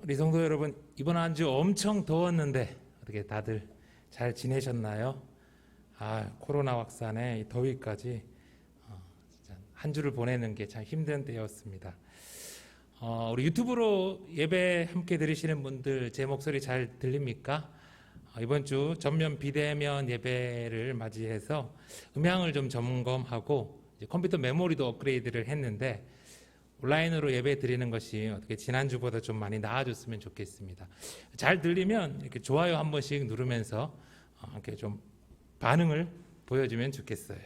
우리 성도 여러분, 이번 한 주 엄청 더웠는데 어떻게 다들 잘 지내셨나요? 코로나 확산에 이 더위까지 진짜 한 주를 보내는 게 참 힘든 때였습니다. 우리 유튜브로 예배 함께 들으시는 분들 제 목소리 잘 들립니까? 이번 주 전면 비대면 예배를 맞이해서 음향을 좀 점검하고 이제 컴퓨터 메모리도 업그레이드를 했는데 온라인으로 예배 드리는 것이 어떻게 지난주보다 좀 많이 나아졌으면 좋겠습니다. 잘 들리면 이렇게 좋아요 한 번씩 누르면서 이렇게 좀 반응을 보여주면 좋겠어요.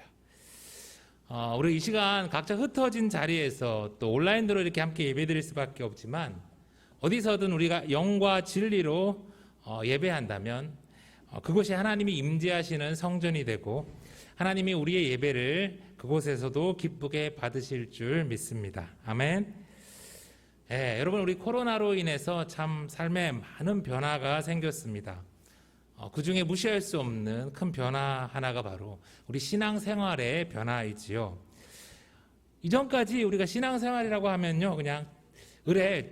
우리 이 시간 각자 흩어진 자리에서 또 온라인으로 이렇게 함께 예배 드릴 수밖에 없지만 어디서든 우리가 영과 진리로 예배한다면 그곳이 하나님이 임재하시는 성전이 되고 하나님이 우리의 예배를 그곳에서도 기쁘게 받으실 줄 믿습니다. 아멘. 여러분, 우리 코로나로 인해서 참 삶에 많은 변화가 생겼습니다. 그 중에 무시할 수 없는 큰 변화 하나가 바로 우리 신앙생활의 변화이지요. 이전까지 우리가 신앙생활이라고 하면요, 그냥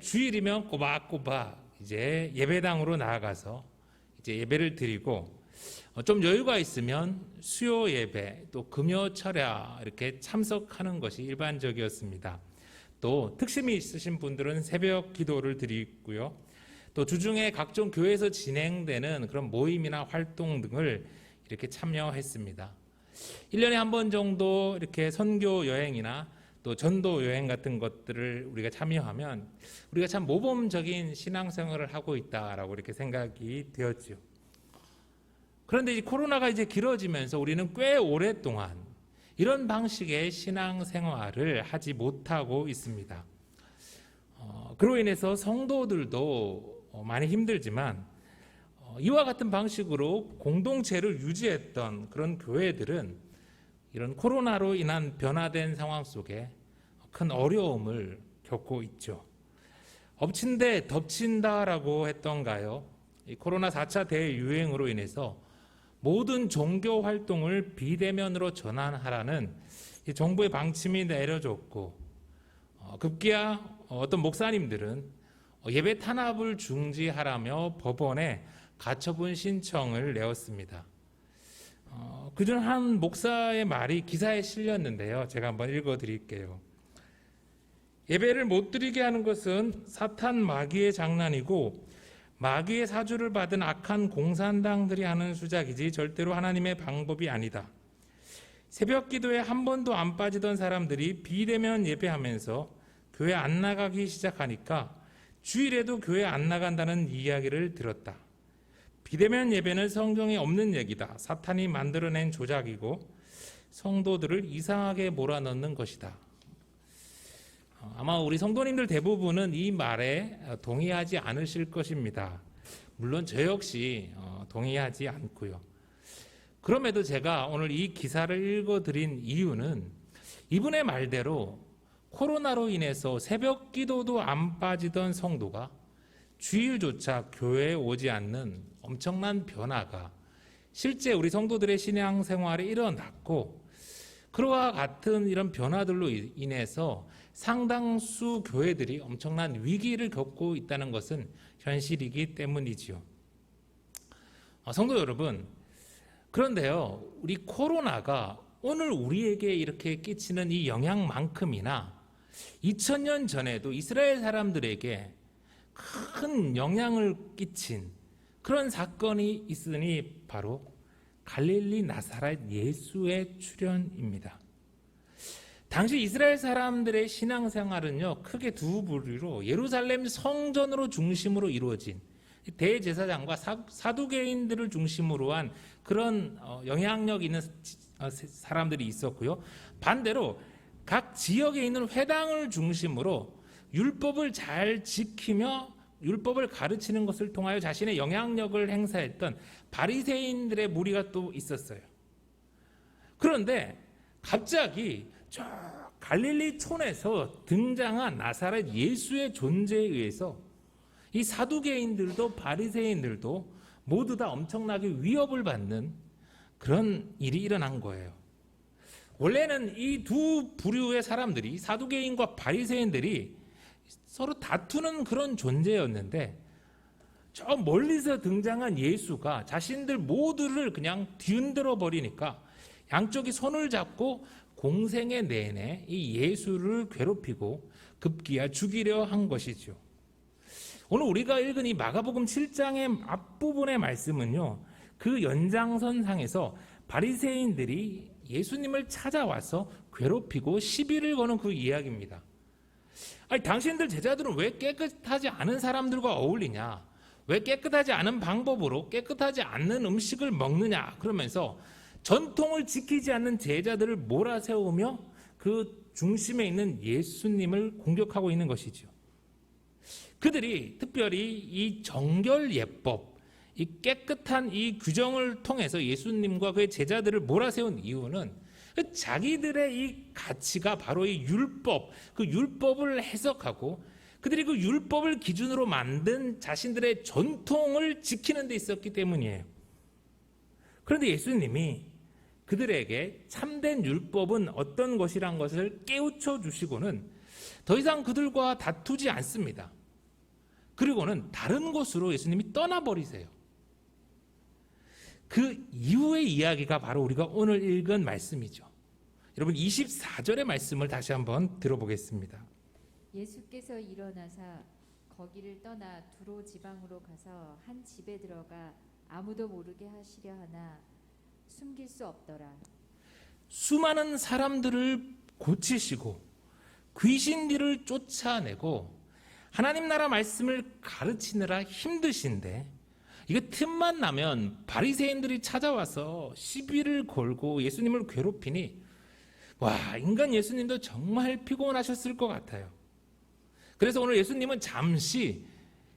주일이면 꼬박꼬박 이제 예배당으로 나아가서 이제 예배를 드리고 좀 여유가 있으면 수요 예배 또 금요 철야 이렇게 참석하는 것이 일반적이었습니다. 또 특심이 있으신 분들은 새벽 기도를 드리고요. 또 주중에 각종 교회에서 진행되는 그런 모임이나 활동 등을 이렇게 참여했습니다. 1년에 한 번 정도 이렇게 선교 여행이나 또 전도 여행 같은 것들을 우리가 참여하면 우리가 참 모범적인 신앙생활을 하고 있다라고 이렇게 생각이 되었지요. 그런데 이 코로나가 이제 길어지면서 우리는 꽤 오랫동안 이런 방식의 신앙생활을 하지 못하고 있습니다. 그로 인해서 성도들도 많이 힘들지만 이와 같은 방식으로 공동체를 유지했던 그런 교회들은 이런 코로나로 인한 변화된 상황 속에 큰 어려움을 겪고 있죠. 엎친 데 덮친다라고 했던가요? 이 코로나 4차 대유행으로 인해서 모든 종교 활동을 비대면으로 전환하라는 정부의 방침이 내려졌고 급기야 어떤 목사님들은 예배 탄압을 중지하라며 법원에 가처분 신청을 내었습니다. 그중 한 목사의 말이 기사에 실렸는데요. 제가 한번 읽어드릴게요. 예배를 못 드리게 하는 것은 사탄 마귀의 장난이고 마귀의 사주를 받은 악한 공산당들이 하는 수작이지 절대로 하나님의 방법이 아니다. 새벽 기도에 한 번도 안 빠지던 사람들이 비대면 예배하면서 교회 안 나가기 시작하니까 주일에도 교회 안 나간다는 이야기를 들었다. 비대면 예배는 성경에 없는 얘기다. 사탄이 만들어낸 조작이고 성도들을 이상하게 몰아넣는 것이다. 아마 우리 성도님들 대부분은 이 말에 동의하지 않으실 것입니다. 물론 저 역시 동의하지 않고요. 그럼에도 제가 오늘 이 기사를 읽어드린 이유는 이분의 말대로 코로나로 인해서 새벽 기도도 안 빠지던 성도가 주일조차 교회에 오지 않는 엄청난 변화가 실제 우리 성도들의 신앙생활에 일어났고 그와 같은 이런 변화들로 인해서 상당수 교회들이 엄청난 위기를 겪고 있다는 것은 현실이기 때문이지요. 성도 여러분, 그런데요, 우리 코로나가 오늘 우리에게 이렇게 끼치는 이 영향만큼이나 2000년 전에도 이스라엘 사람들에게 큰 영향을 끼친 그런 사건이 있으니 바로 갈릴리 나사렛 예수의 출현입니다. 당시 이스라엘 사람들의 신앙생활은요, 크게 두 부류로 예루살렘 성전으로 중심으로 이루어진 대제사장과 사두개인들을 중심으로 한 그런 영향력 있는 사람들이 있었고요. 반대로 각 지역에 있는 회당을 중심으로 율법을 잘 지키며 율법을 가르치는 것을 통하여 자신의 영향력을 행사했던 바리새인들의 무리가 또 있었어요. 그런데 갑자기 저 갈릴리 촌에서 등장한 나사렛 예수의 존재에 의해서 이 사두개인들도 바리새인들도 모두 다 엄청나게 위협을 받는 그런 일이 일어난 거예요. 원래는 이 두 부류의 사람들이 사두개인과 바리새인들이 서로 다투는 그런 존재였는데 저 멀리서 등장한 예수가 자신들 모두를 그냥 뒤흔들어 버리니까 양쪽이 손을 잡고 공생애 내내 이 예수를 괴롭히고 급기야 죽이려 한 것이죠. 오늘 우리가 읽은 이 마가복음 7장의 앞부분의 말씀은요, 그 연장선상에서 바리새인들이 예수님을 찾아와서 괴롭히고 시비를 거는 그 이야기입니다. 아니, 당신들 제자들은 왜 깨끗하지 않은 사람들과 어울리냐? 왜 깨끗하지 않은 방법으로 깨끗하지 않는 음식을 먹느냐? 그러면서 전통을 지키지 않는 제자들을 몰아세우며 그 중심에 있는 예수님을 공격하고 있는 것이죠. 그들이 특별히 이 정결 예법, 이 깨끗한 이 규정을 통해서 예수님과 그의 제자들을 몰아세운 이유는 자기들의 이 가치가 바로 이 율법, 그 율법을 해석하고 그들이 그 율법을 기준으로 만든 자신들의 전통을 지키는 데 있었기 때문이에요. 그런데 예수님이 그들에게 참된 율법은 어떤 것이란 것을 깨우쳐 주시고는 더 이상 그들과 다투지 않습니다. 그리고는 다른 곳으로 예수님이 떠나버리세요. 그 이후의 이야기가 바로 우리가 오늘 읽은 말씀이죠. 여러분 24절의 말씀을 다시 한번 들어보겠습니다. 예수께서 일어나사 거기를 떠나 두로 지방으로 가서 한 집에 들어가 아무도 모르게 하시려 하나 숨길 수 없더라. 수많은 사람들을 고치시고 귀신들을 쫓아내고 하나님 나라 말씀을 가르치느라 힘드신데 이거 틈만 나면 바리새인들이 찾아와서 시비를 걸고 예수님을 괴롭히니 와, 인간 예수님도 정말 피곤하셨을 것 같아요. 그래서 오늘 예수님은 잠시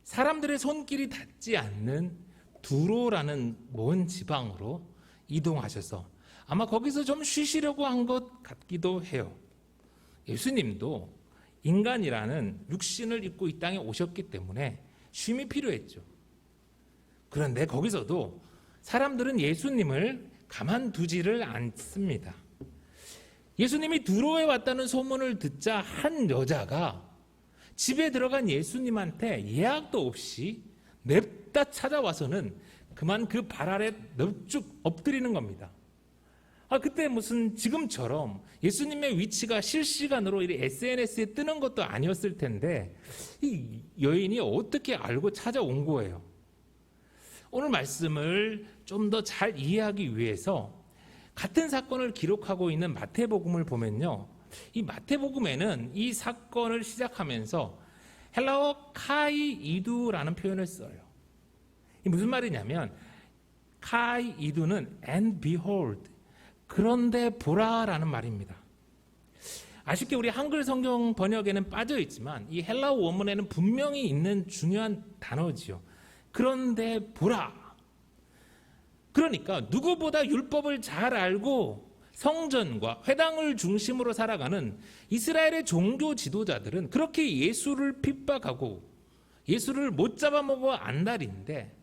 사람들의 손길이 닿지 않는 두로라는 먼 지방으로 이동하셔서 아마 거기서 좀 쉬시려고 한 것 같기도 해요. 예수님도 인간이라는 육신을 입고 이 땅에 오셨기 때문에 쉼이 필요했죠. 그런데 거기서도 사람들은 예수님을 가만두지를 않습니다. 예수님이 두로에 왔다는 소문을 듣자 한 여자가 집에 들어간 예수님한테 예약도 없이 냅다 찾아와서는 그만 그 발 아래 넙죽 엎드리는 겁니다. 그때 무슨 지금처럼 예수님의 위치가 실시간으로 SNS에 뜨는 것도 아니었을 텐데 이 여인이 어떻게 알고 찾아온 거예요. 오늘 말씀을 좀 더 잘 이해하기 위해서 같은 사건을 기록하고 있는 마태복음을 보면요, 이 마태복음에는 이 사건을 시작하면서 헬라어 카이이두라는 표현을 써요. 이 무슨 말이냐면 카이이두는 and behold, 그런데 보라라는 말입니다. 아쉽게 우리 한글 성경 번역에는 빠져 있지만 이 헬라어 원문에는 분명히 있는 중요한 단어지요. 그런데 보라. 그러니까 누구보다 율법을 잘 알고 성전과 회당을 중심으로 살아가는 이스라엘의 종교 지도자들은 그렇게 예수를 핍박하고 예수를 못 잡아먹어 안달인데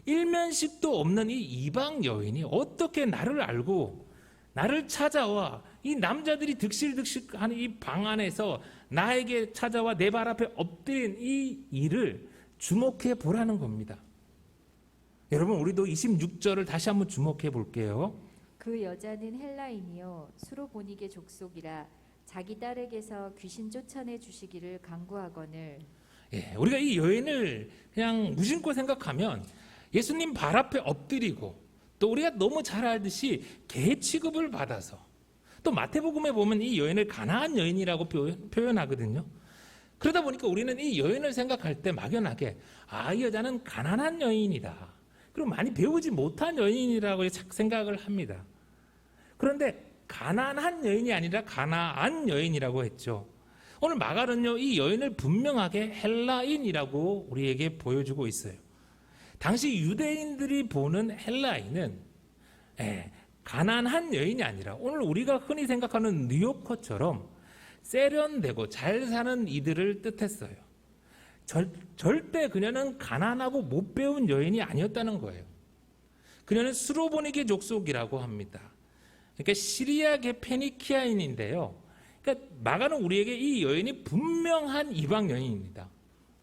일면식도 없는 이 이방 여인이 어떻게 나를 알고 나를 찾아와 이 남자들이 득실득실하는 이 방 안에서 나에게 찾아와 내 발 앞에 엎드린 이 일을 주목해 보라는 겁니다. 여러분 우리도 26절을 다시 한번 주목해 볼게요. 그 여자는 헬라인이요 수로보니게 족속이라 자기 딸에게서 귀신 쫓아내 주시기를 간구하거늘. 우리가 이 여인을 그냥 무심코 생각하면 예수님 발 앞에 엎드리고 또 우리가 너무 잘 알듯이 개 취급을 받아서 또 마태복음에 보면 이 여인을 가나안 여인이라고 표현하거든요. 그러다 보니까 우리는 이 여인을 생각할 때 막연하게 이 여자는 가난한 여인이다. 그리고 많이 배우지 못한 여인이라고 생각을 합니다. 그런데 가난한 여인이 아니라 가나안 여인이라고 했죠. 오늘 마가는요 이 여인을 분명하게 헬라인이라고 우리에게 보여주고 있어요. 당시 유대인들이 보는 헬라인은 가난한 여인이 아니라 오늘 우리가 흔히 생각하는 뉴요커처럼 세련되고 잘 사는 이들을 뜻했어요. 절대 그녀는 가난하고 못 배운 여인이 아니었다는 거예요. 그녀는 수로보니게 족속이라고 합니다. 그러니까 시리아계 페니키아인인데요. 그러니까 마가는 우리에게 이 여인이 분명한 이방 여인입니다.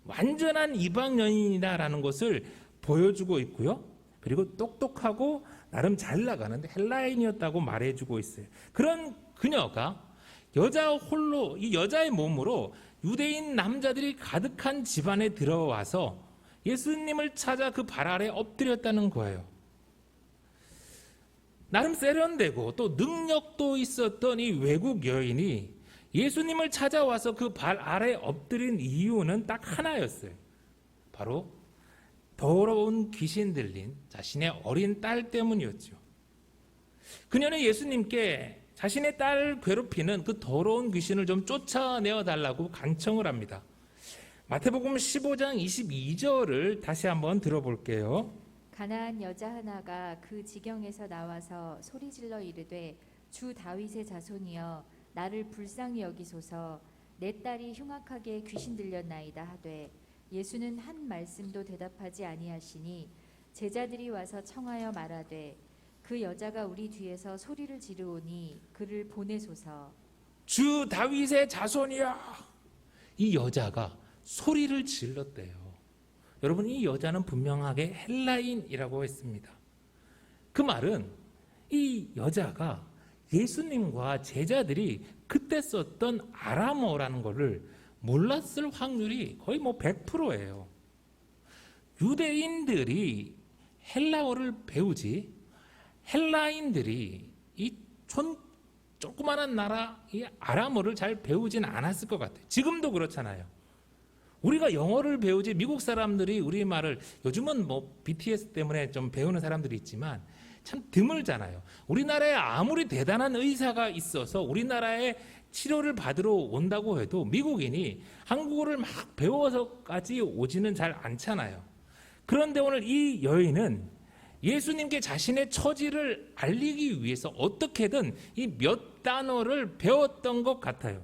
완전한 이방 여인이다라는 것을 보여주고 있고요. 그리고 똑똑하고 나름 잘 나가는데 헬라인이었다고 말해주고 있어요. 그런 그녀가 여자 홀로 이 여자의 몸으로 유대인 남자들이 가득한 집안에 들어와서 예수님을 찾아 그 발 아래 엎드렸다는 거예요. 나름 세련되고 또 능력도 있었던 이 외국 여인이 예수님을 찾아와서 그 발 아래 엎드린 이유는 딱 하나였어요. 바로 더러운 귀신 들린 자신의 어린 딸 때문이었죠. 그녀는 예수님께 자신의 딸 괴롭히는 그 더러운 귀신을 좀 쫓아내어 달라고 간청을 합니다. 마태복음 15장 22절을 다시 한번 들어볼게요. 가나안 여자 하나가 그 지경에서 나와서 소리질러 이르되 주 다윗의 자손이여 나를 불쌍히 여기소서 내 딸이 흉악하게 귀신 들렸나이다 하되 예수는 한 말씀도 대답하지 아니하시니 제자들이 와서 청하여 말하되 그 여자가 우리 뒤에서 소리를 지르오니 그를 보내소서. 주 다윗의 자손이야. 이 여자가 소리를 질렀대요. 여러분, 이 여자는 분명하게 헬라인이라고 했습니다. 그 말은 이 여자가 예수님과 제자들이 그때 썼던 아람어라는 것을 몰랐을 확률이 거의 100%예요. 유대인들이 헬라어를 배우지 헬라인들이 이 조그마한 나라 이 아람어를 잘 배우진 않았을 것 같아요. 지금도 그렇잖아요. 우리가 영어를 배우지 미국 사람들이 우리말을 요즘은 BTS 때문에 좀 배우는 사람들이 있지만 참 드물잖아요. 우리나라에 아무리 대단한 의사가 있어서 우리나라에 치료를 받으러 온다고 해도 미국인이 한국어를 막 배워서까지 오지는 잘 않잖아요. 그런데 오늘 이 여인은 예수님께 자신의 처지를 알리기 위해서 어떻게든 이 몇 단어를 배웠던 것 같아요.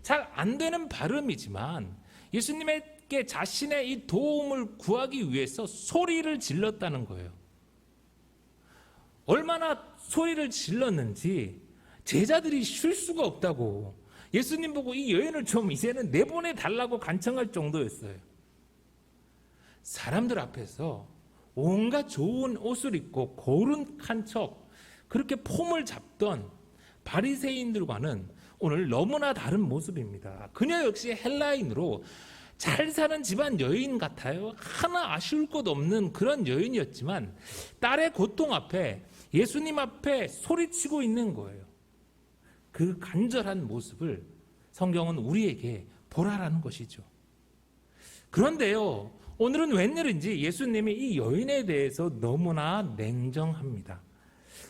잘 안 되는 발음이지만 예수님께 자신의 이 도움을 구하기 위해서 소리를 질렀다는 거예요. 얼마나 소리를 질렀는지 제자들이 쉴 수가 없다고 예수님 보고 이 여인을 좀 이제는 내보내 달라고 간청할 정도였어요. 사람들 앞에서 온갖 좋은 옷을 입고 거룩한 척 그렇게 폼을 잡던 바리새인들과는 오늘 너무나 다른 모습입니다. 그녀 역시 헬라인으로 잘 사는 집안 여인 같아요. 하나 아쉬울 것 없는 그런 여인이었지만 딸의 고통 앞에 예수님 앞에 소리치고 있는 거예요. 그 간절한 모습을 성경은 우리에게 보라라는 것이죠. 그런데요, 오늘은 웬일인지 예수님이 이 여인에 대해서 너무나 냉정합니다.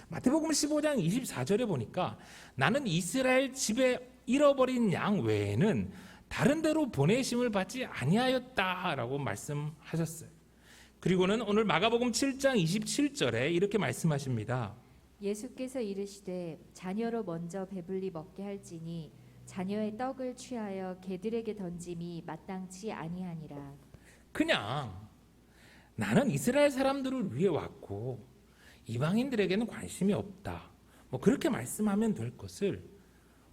마태복음 15장 24절에 보니까 나는 이스라엘 집에 잃어버린 양 외에는 다른 데로 보내심을 받지 아니하였다라고 말씀하셨어요. 그리고는 오늘 마가복음 7장 27절에 이렇게 말씀하십니다. 예수께서 이르시되 자녀로 먼저 배불리 먹게 할지니 자녀의 떡을 취하여 개들에게 던짐이 마땅치 아니하니라. 그냥 나는 이스라엘 사람들을 위해 왔고 이방인들에게는 관심이 없다. 그렇게 말씀하면 될 것을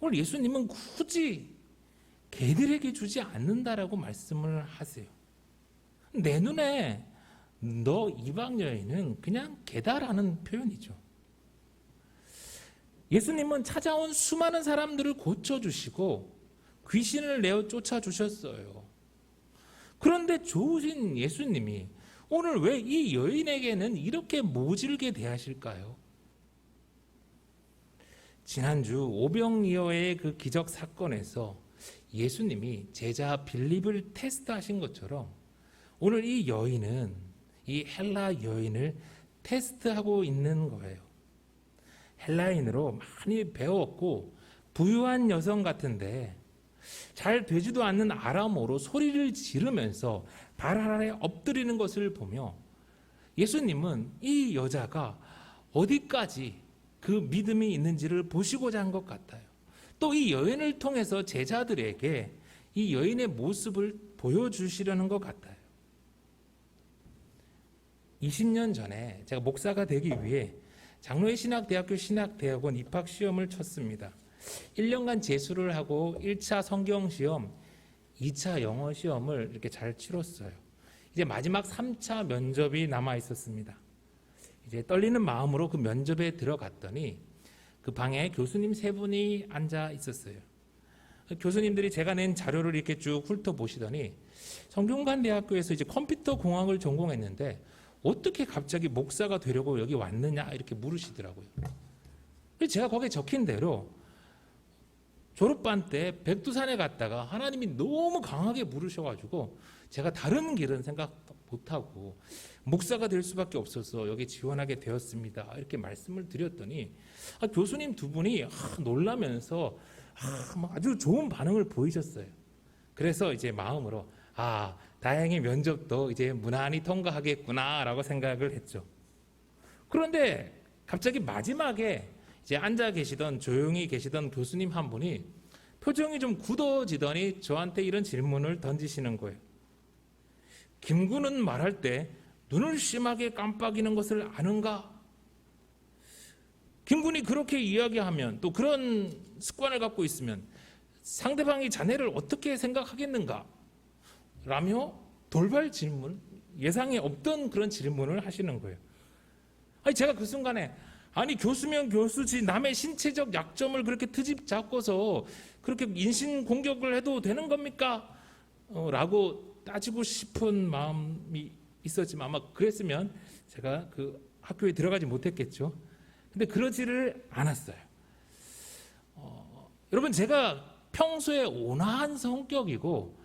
오늘 예수님은 굳이 개들에게 주지 않는다라고 말씀을 하세요. 내 눈에 너 이방 여인은 그냥 개다라는 표현이죠. 예수님은 찾아온 수많은 사람들을 고쳐주시고 귀신을 내어 쫓아주셨어요. 그런데 좋으신 예수님이 오늘 왜 이 여인에게는 이렇게 모질게 대하실까요? 지난주 오병이어의 그 기적 사건에서 예수님이 제자 빌립을 테스트하신 것처럼 오늘 이 여인은 이 헬라 여인을 테스트하고 있는 거예요. 헬라인으로 많이 배웠고 부유한 여성 같은데 잘 되지도 않는 아람어로 소리를 지르면서 발 아래 엎드리는 것을 보며 예수님은 이 여자가 어디까지 그 믿음이 있는지를 보시고자 한 것 같아요. 또 이 여인을 통해서 제자들에게 이 여인의 모습을 보여주시려는 것 같아요. 20년 전에 제가 목사가 되기 위해 장로회 신학대학교 신학대학원 입학 시험을 쳤습니다. 1년간 재수를 하고 1차 성경 시험, 2차 영어 시험을 이렇게 잘 치렀어요. 이제 마지막 3차 면접이 남아 있었습니다. 이제 떨리는 마음으로 그 면접에 들어갔더니 그 방에 교수님 3분이 앉아 있었어요. 교수님들이 제가 낸 자료를 이렇게 쭉 훑어보시더니 성균관대학교에서 이제 컴퓨터 공학을 전공했는데 어떻게 갑자기 목사가 되려고 여기 왔느냐 이렇게 물으시더라고요. 그래서 제가 거기에 적힌 대로 졸업반 때 백두산에 갔다가 하나님이 너무 강하게 물으셔가지고 제가 다른 길은 생각 못하고 목사가 될 수밖에 없어서 여기 지원하게 되었습니다. 이렇게 말씀을 드렸더니 교수님 2분이 놀라면서 아주 좋은 반응을 보이셨어요. 그래서 이제 마음으로 다행히 면접도 이제 무난히 통과하겠구나라고 생각을 했죠. 그런데 갑자기 마지막에 이제 앉아 계시던 조용히 계시던 교수님 한 분이 표정이 좀 굳어지더니 저한테 이런 질문을 던지시는 거예요. 김구는 말할 때 눈을 심하게 깜빡이는 것을 아는가? 김군이 그렇게 이야기하면 또 그런 습관을 갖고 있으면 상대방이 자네를 어떻게 생각하겠는가? 라며 돌발 질문, 예상에 없던 그런 질문을 하시는 거예요. 제가 그 순간에 교수면 교수지 남의 신체적 약점을 그렇게 트집 잡고서 그렇게 인신 공격을 해도 되는 겁니까? 라고 따지고 싶은 마음이 있었지만 아마 그랬으면 제가 그 학교에 들어가지 못했겠죠. 근데 그러지를 않았어요. 여러분, 제가 평소에 온화한 성격이고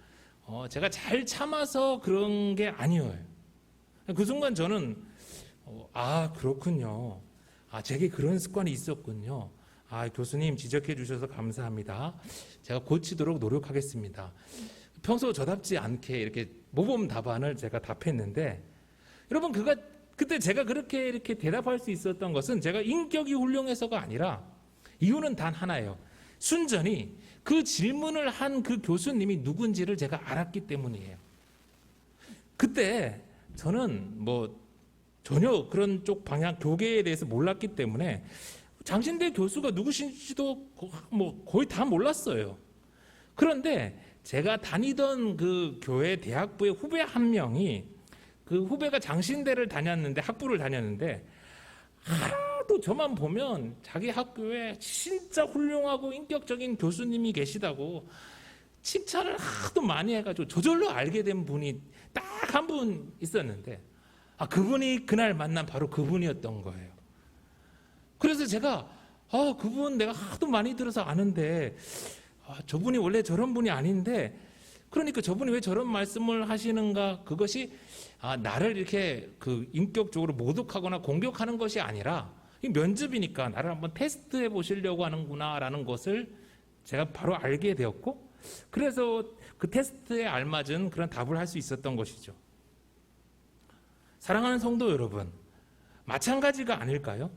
제가 잘 참아서 그런 게 아니에요. 그 순간 저는 그렇군요. 제게 그런 습관이 있었군요. 교수님 지적해 주셔서 감사합니다. 제가 고치도록 노력하겠습니다. 평소 저답지 않게 이렇게 모범 답안을 제가 답했는데, 여러분 그때 제가 그렇게 이렇게 대답할 수 있었던 것은 제가 인격이 훌륭해서가 아니라 이유는 단 하나예요. 순전히 그 질문을 한 그 교수님이 누군지를 제가 알았기 때문이에요. 그때 저는 전혀 그런 쪽 방향 교계에 대해서 몰랐기 때문에 장신대 교수가 누구신지도 거의 다 몰랐어요. 그런데 제가 다니던 그 교회 대학부의 후배 한 명이, 그 후배가 장신대를 다녔는데, 학부를 다녔는데 하도 저만 보면 자기 학교에 진짜 훌륭하고 인격적인 교수님이 계시다고 칭찬을 하도 많이 해가지고 저절로 알게 된 분이 딱 한 분 있었는데, 그분이 그날 만난 바로 그분이었던 거예요. 그래서 제가 그분 내가 하도 많이 들어서 아는데 저분이 원래 저런 분이 아닌데, 그러니까 저분이 왜 저런 말씀을 하시는가, 그것이 나를 이렇게 인격적으로 모독하거나 공격하는 것이 아니라 면접이니까 나를 한번 테스트해 보시려고 하는구나 라는 것을 제가 바로 알게 되었고, 그래서 그 테스트에 알맞은 그런 답을 할 수 있었던 것이죠. 사랑하는 성도 여러분, 마찬가지가 아닐까요?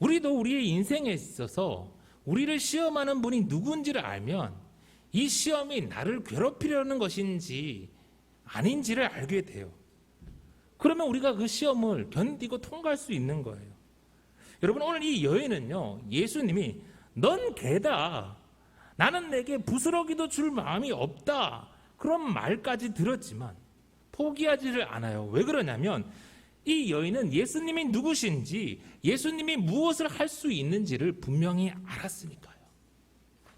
우리도 우리의 인생에 있어서 우리를 시험하는 분이 누군지를 알면 이 시험이 나를 괴롭히려는 것인지 아닌지를 알게 돼요. 그러면 우리가 그 시험을 견디고 통과할 수 있는 거예요. 여러분, 오늘 이 여인은요, 예수님이 넌 개다, 나는 내게 부스러기도 줄 마음이 없다, 그런 말까지 들었지만 포기하지를 않아요. 왜 그러냐면 이 여인은 예수님이 누구신지, 예수님이 무엇을 할 수 있는지를 분명히 알았으니까요.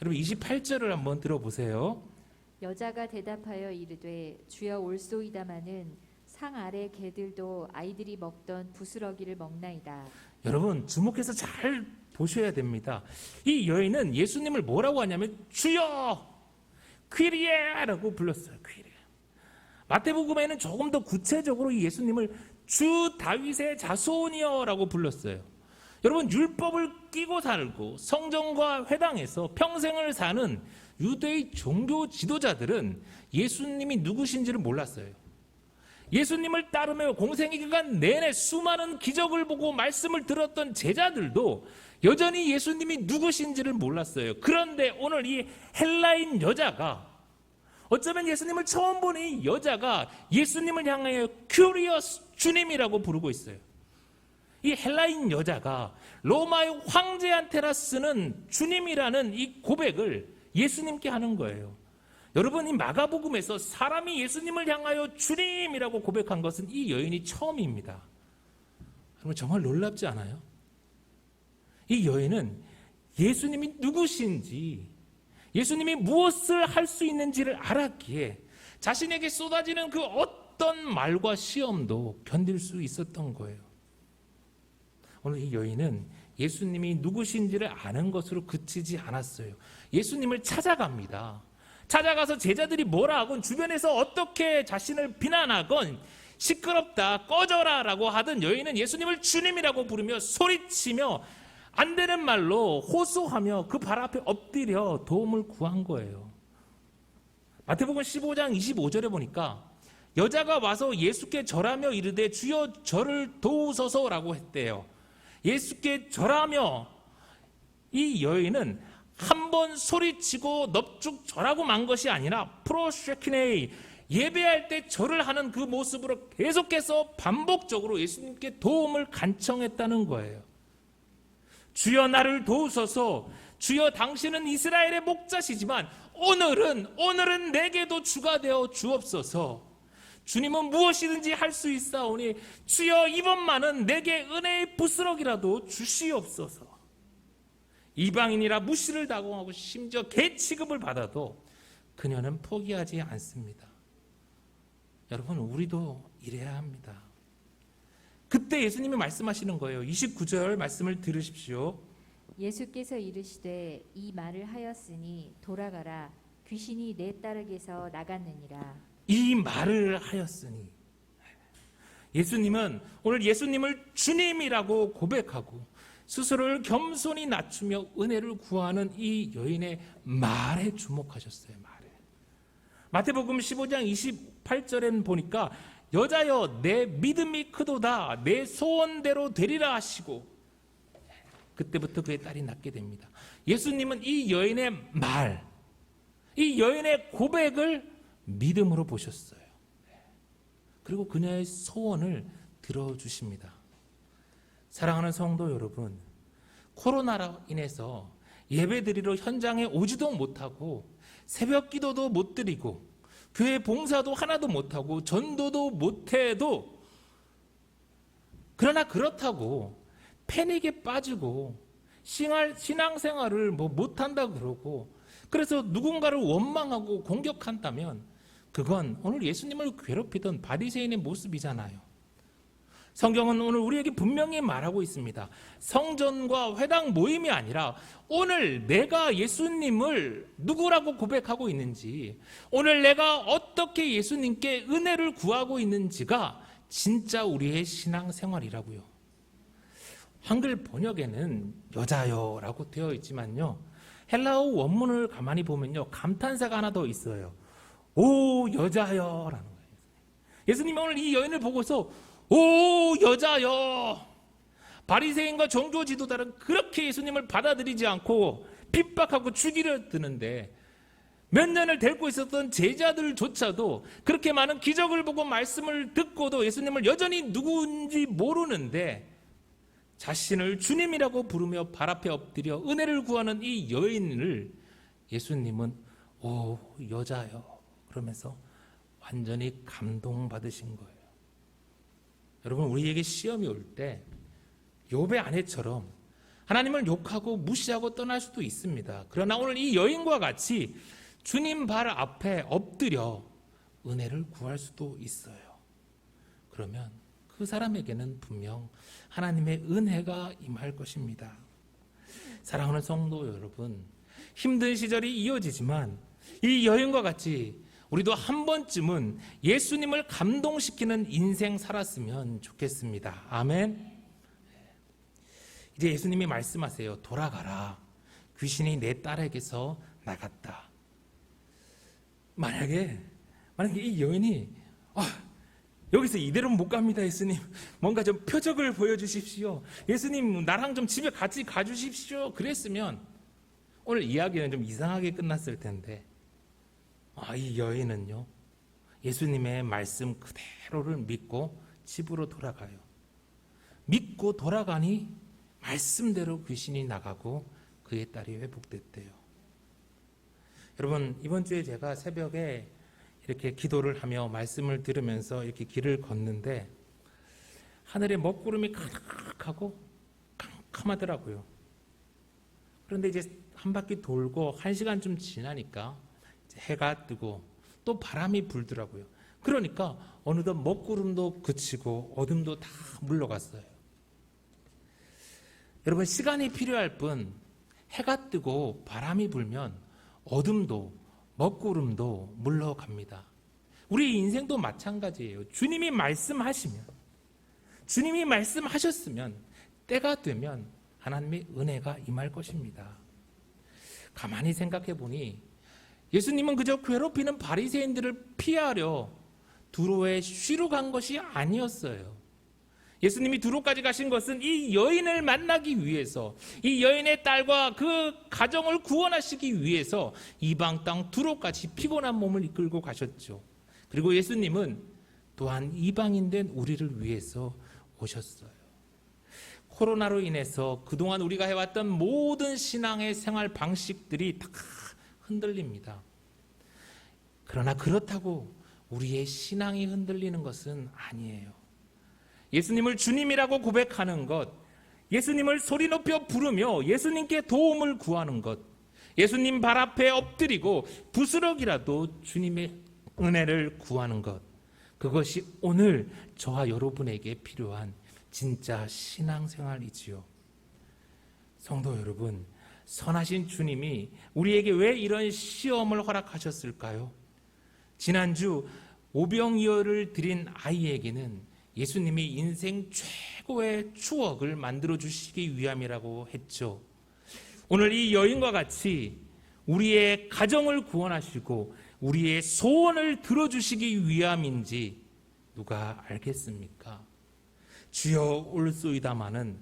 여러분 28절을 한번 들어보세요. 여자가 대답하여 이르되 주여 올소이다마는 상 아래 개들도 아이들이 먹던 부스러기를 먹나이다. 여러분 주목해서 잘 보셔야 됩니다. 이 여인은 예수님을 뭐라고 하냐면 주여 퀴리에라고 불렀어요. 퀴리에. 마태복음에는 조금 더 구체적으로 이 예수님을 주 다윗의 자손이여라고 불렀어요. 여러분 율법을 끼고 살고 성전과 회당에서 평생을 사는 유대의 종교 지도자들은 예수님이 누구신지를 몰랐어요. 예수님을 따르며 공생의 기간 내내 수많은 기적을 보고 말씀을 들었던 제자들도 여전히 예수님이 누구신지를 몰랐어요. 그런데 오늘 이 헬라인 여자가, 어쩌면 예수님을 처음 본 이 여자가 예수님을 향하여 큐리어스 주님이라고 부르고 있어요. 이 헬라인 여자가 로마의 황제한테나 쓰는 주님이라는 이 고백을 예수님께 하는 거예요. 여러분, 이 마가복음에서 사람이 예수님을 향하여 주님이라고 고백한 것은 이 여인이 처음입니다. 여러분, 정말 놀랍지 않아요? 이 여인은 예수님이 누구신지, 예수님이 무엇을 할 수 있는지를 알았기에 자신에게 쏟아지는 그 어떤 말과 시험도 견딜 수 있었던 거예요. 오늘 이 여인은 예수님이 누구신지를 아는 것으로 그치지 않았어요. 예수님을 찾아갑니다. 찾아가서 제자들이 뭐라 하건, 주변에서 어떻게 자신을 비난하건, 시끄럽다, 꺼져라 라고 하던 여인은 예수님을 주님이라고 부르며 소리치며 안 되는 말로 호소하며 그 발 앞에 엎드려 도움을 구한 거예요. 마태복음 15장 25절에 보니까 여자가 와서 예수께 절하며 이르되 주여 저를 도우소서라고 했대요. 예수께 절하며, 이 여인은 한 번 소리치고 넙죽 절하고 만 것이 아니라 프로쉐키네이, 예배할 때 절을 하는 그 모습으로 계속해서 반복적으로 예수님께 도움을 간청했다는 거예요. 주여 나를 도우소서, 주여 당신은 이스라엘의 목자시지만 오늘은 내게도 주가 되어 주옵소서. 주님은 무엇이든지 할 수 있사오니 주여 이번만은 내게 은혜의 부스럭이라도 주시옵소서. 이방인이라 무시를 당하고 심지어 개 취급을 받아도 그녀는 포기하지 않습니다. 여러분, 우리도 이래야 합니다. 그때 예수님이 말씀하시는 거예요. 29절 말씀을 들으십시오. 예수께서 이르시되 이 말을 하였으니 돌아가라, 귀신이 내 딸에게서 나갔느니라. 이 말을 하였으니, 예수님은 오늘 예수님을 주님이라고 고백하고 스스로를 겸손히 낮추며 은혜를 구하는 이 여인의 말에 주목하셨어요. 말에. 마태복음 15장 28절에는 보니까 여자여 내 믿음이 크도다, 내 소원대로 되리라 하시고, 그때부터 그의 딸이 낫게 됩니다. 예수님은 이 여인의 말, 이 여인의 고백을 믿음으로 보셨어요. 그리고 그녀의 소원을 들어주십니다. 사랑하는 성도 여러분, 코로나로 인해서 예배드리러 현장에 오지도 못하고 새벽 기도도 못 드리고 교회 봉사도 하나도 못하고 전도도 못해도, 그러나 그렇다고 패닉에 빠지고 신앙생활을 못한다 그러고 그래서 누군가를 원망하고 공격한다면 그건 오늘 예수님을 괴롭히던 바리새인의 모습이잖아요. 성경은 오늘 우리에게 분명히 말하고 있습니다. 성전과 회당 모임이 아니라 오늘 내가 예수님을 누구라고 고백하고 있는지, 오늘 내가 어떻게 예수님께 은혜를 구하고 있는지가 진짜 우리의 신앙생활이라고요. 한글 번역에는 여자여라고 되어 있지만요, 헬라어 원문을 가만히 보면요, 감탄사가 하나 더 있어요. 오 여자여라는 거예요. 예수님이 오늘 이 여인을 보고서 오 여자여, 바리새인과 종교 지도자는 그렇게 예수님을 받아들이지 않고 핍박하고 죽이려 드는데, 몇 년을 데리고 있었던 제자들조차도 그렇게 많은 기적을 보고 말씀을 듣고도 예수님을 여전히 누구인지 모르는데 자신을 주님이라고 부르며 발 앞에 엎드려 은혜를 구하는 이 여인을 예수님은 오 여자여 그러면서 완전히 감동받으신 거예요. 여러분, 우리에게 시험이 올 때 욥의 아내처럼 하나님을 욕하고 무시하고 떠날 수도 있습니다. 그러나 오늘 이 여인과 같이 주님 발 앞에 엎드려 은혜를 구할 수도 있어요. 그러면 그 사람에게는 분명 하나님의 은혜가 임할 것입니다. 사랑하는 성도 여러분, 힘든 시절이 이어지지만 이 여인과 같이 우리도 한 번쯤은 예수님을 감동시키는 인생 살았으면 좋겠습니다. 아멘. 이제 예수님이 말씀하세요. 돌아가라. 귀신이 내 딸에게서 나갔다. 만약에 이 여인이 여기서 이대로는 못 갑니다. 예수님, 뭔가 좀 표적을 보여주십시오. 예수님, 나랑 좀 집에 같이 가주십시오. 그랬으면 오늘 이야기는 좀 이상하게 끝났을 텐데, 이 여인은요, 예수님의 말씀 그대로를 믿고 집으로 돌아가요. 믿고 돌아가니 말씀대로 귀신이 나가고 그의 딸이 회복됐대요. 여러분, 이번 주에 제가 새벽에 이렇게 기도를 하며 말씀을 들으면서 이렇게 길을 걷는데 하늘에 먹구름이 가득하고 캄캄하더라고요. 그런데 이제 한 바퀴 돌고 1시간쯤 지나니까 이제 해가 뜨고 또 바람이 불더라고요. 그러니까 어느덧 먹구름도 그치고 어둠도 다 물러갔어요. 여러분, 시간이 필요할 뿐 해가 뜨고 바람이 불면 어둠도 먹구름도 물러갑니다. 우리 인생도 마찬가지예요. 주님이 말씀하셨으면 때가 되면 하나님의 은혜가 임할 것입니다. 가만히 생각해 보니 예수님은 그저 괴롭히는 바리새인들을 피하려 두로에 쉬러 간 것이 아니었어요. 예수님이 두로까지 가신 것은 이 여인을 만나기 위해서, 이 여인의 딸과 그 가정을 구원하시기 위해서 이방 땅 두로까지 피곤한 몸을 이끌고 가셨죠. 그리고 예수님은 또한 이방인 된 우리를 위해서 오셨어요. 코로나로 인해서 그동안 우리가 해왔던 모든 신앙의 생활 방식들이 다 흔들립니다. 그러나 그렇다고 우리의 신앙이 흔들리는 것은 아니에요. 예수님을 주님이라고 고백하는 것, 예수님을 소리 높여 부르며 예수님께 도움을 구하는 것, 예수님 발 앞에 엎드리고 부스럭이라도 주님의 은혜를 구하는 것, 그것이 오늘 저와 여러분에게 필요한 진짜 신앙생활이지요. 성도 여러분, 선하신 주님이 우리에게 왜 이런 시험을 허락하셨을까요? 지난주 오병이어를 드린 아이에게는 예수님이 인생 최고의 추억을 만들어 주시기 위함이라고 했죠. 오늘 이 여인과 같이 우리의 가정을 구원하시고 우리의 소원을 들어주시기 위함인지 누가 알겠습니까? 주여 올소이다마는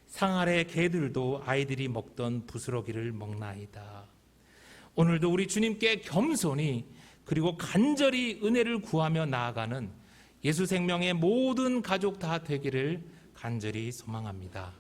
상 아래 개들도 아이들이 먹던 부스러기를 먹나이다. 오늘도 우리 주님께 겸손히 그리고 간절히 은혜를 구하며 나아가는 예수 생명의 모든 가족 다 되기를 간절히 소망합니다.